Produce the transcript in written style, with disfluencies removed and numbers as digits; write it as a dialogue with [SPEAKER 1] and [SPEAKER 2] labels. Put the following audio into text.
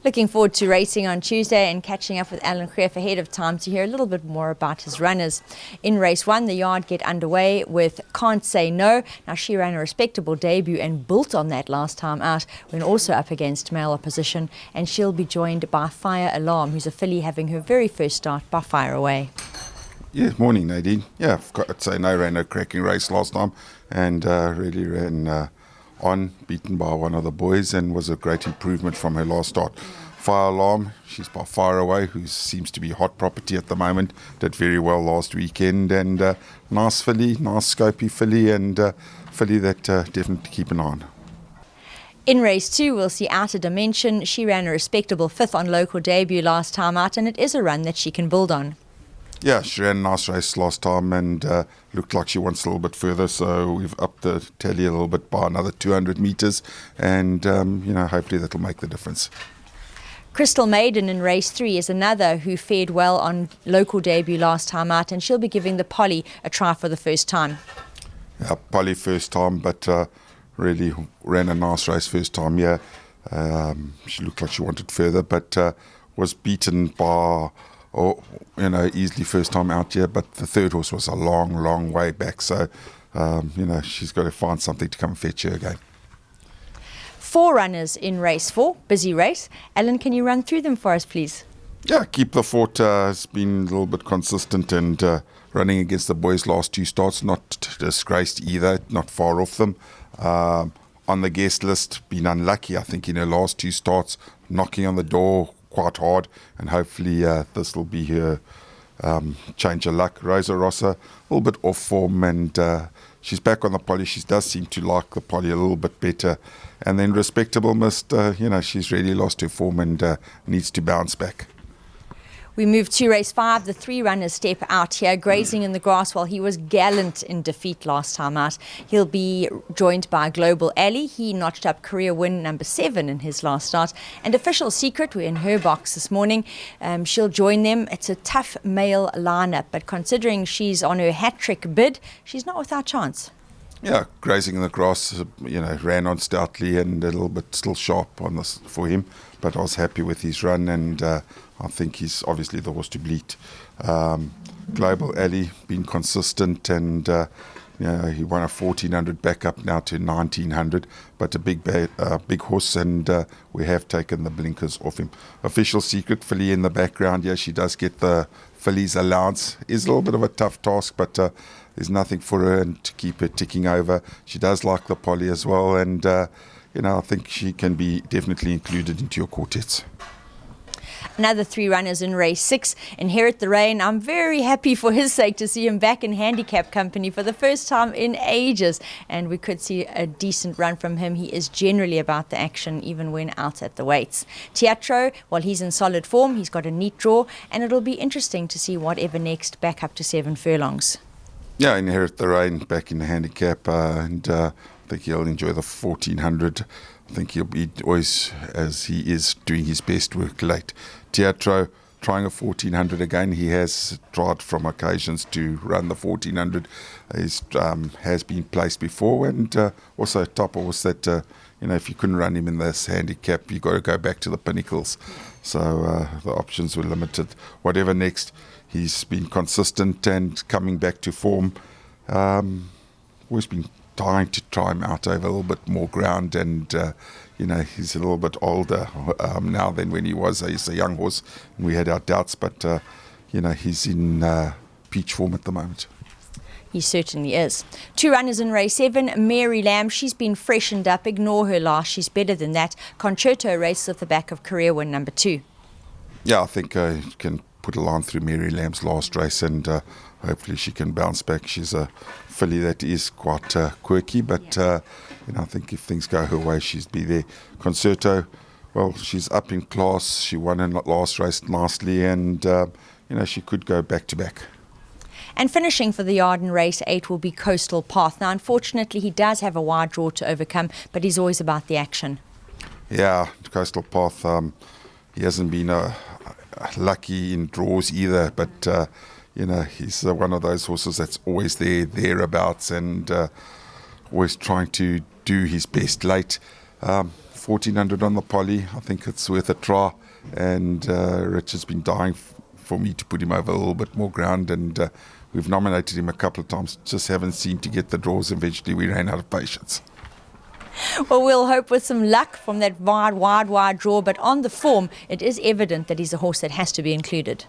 [SPEAKER 1] Looking forward to racing on Tuesday and catching up with Alan GREEFF ahead of time to hear a little bit more about his runners. In race 1, the yard get underway with Can't Say No. Now, she ran a respectable debut and built on that last time out when also up against male opposition, and she'll be joined by Fire Alarm, who's a filly having her very first start by Fire Away.
[SPEAKER 2] Yeah, morning Nadine. Yeah, I've got to say, no, ran a cracking race last time and really ran on, beaten by one of the boys, and was a great improvement from her last start. Fire Alarm, she's by Fire Away, who seems to be hot property at the moment, did very well last weekend, and nice filly, nice scopy filly, and filly that definitely keep an eye on.
[SPEAKER 1] In race 2, we'll see Outer Dimension. She ran a respectable 5th on local debut last time out, and it is a run that she can build on.
[SPEAKER 2] Yeah, she ran a nice race last time and looked like she wants a little bit further, so we've upped the tally a little bit by another 200 metres, and hopefully that'll make the difference.
[SPEAKER 1] Crystal Maiden in race 3 is another who fared well on local debut last time out, and she'll be giving the Polly a try for the first time.
[SPEAKER 2] Yeah, Polly first time, but really ran a nice race first time, yeah. She looked like she wanted further, but was beaten by... easily first time out here, but the third horse was a long way back, so she's got to find something to come and fetch her again.
[SPEAKER 1] 4 runners in race 4, busy race. Alan, can you run through them for us, please?
[SPEAKER 2] Yeah, Keep the Fort has been a little bit consistent and running against the boys' last 2 starts, not disgraced either, not far off them. On the guest list, been unlucky, I think, in her last 2 starts, knocking on the door quite hard, and hopefully this will be her change of luck. Rosa Rossa, a little bit off form, and she's back on the Polly. She does seem to like the Polly a little bit better. And then Respectable Mist, she's really lost her form and needs to bounce back.
[SPEAKER 1] We move to race 5. The 3 runners step out here, grazing in the grass while he was gallant in defeat last time out. He'll be joined by Global Alley. He notched up career win number 7 in his last start. And Official Secret, we're in her box this morning. She'll join them. It's a tough male lineup, but considering she's on her hat-trick bid, she's not without chance.
[SPEAKER 2] Yeah, grazing in the grass, ran on stoutly and a little bit still sharp on this for him. But I was happy with his run, and I think he's obviously the horse to beat. Global Alley, been consistent, and he won a 1400 back up now to 1900, but a big horse, and we have taken the blinkers off him. Official Secret, filly in the background, yeah, she does get the filly's allowance. Is a little bit of a tough task, but there's nothing for her and to keep her ticking over. She does like the Polly as well, and I think she can be definitely included into your quartets.
[SPEAKER 1] Another 3 runners in race 6. Inherit the Rain. I'm very happy for his sake to see him back in handicap company for the first time in ages, and we could see a decent run from him. He is generally about the action even when out at the weights. Teatro, while he's in solid form, he's got a neat draw, and it'll be interesting to see whatever next back up to 7 furlongs.
[SPEAKER 2] Yeah, Inherit the Rain back in the handicap, and I think he'll enjoy the 1400. I think he'll be always, as he is, doing his best work late. Teatro, trying a 1400 again. He has tried from occasions to run the 1400. He has been placed before, and also a top horse that, if you couldn't run him in this handicap, you've got to go back to the Pinnacles. So the options were limited. Whatever next, he's been consistent and coming back to form. Always been trying to try him out over a little bit more ground, and he's a little bit older now than when he was a young horse, and we had our doubts, but he's in peach form at the moment.
[SPEAKER 1] He certainly is. 2 runners in race 7. Mary Lamb, she's been freshened up. Ignore her last, she's better than that. Concerto races off the back of career win number 2.
[SPEAKER 2] Yeah, I think you can put a line through Mary Lamb's last race, and hopefully she can bounce back. She's a filly that is quite quirky, but I think if things go her way, she'll be there. Concerto, well, she's up in class. She won in the last race nicely, and she could go back to back.
[SPEAKER 1] And finishing for the yard in race 8 will be Coastal Path. Now, unfortunately, he does have a wide draw to overcome, but he's always about the action.
[SPEAKER 2] Yeah, Coastal Path, he hasn't been lucky in draws either, but he's one of those horses that's always thereabouts, and always trying to do his best late. 1400 on the poly. I think it's worth a try. And Richard's been dying for me to put him over a little bit more ground. And we've nominated him a couple of times, just haven't seemed to get the draws. Eventually, we ran out of patience.
[SPEAKER 1] Well, we'll hope with some luck from that wide draw. But on the form, it is evident that he's a horse that has to be included.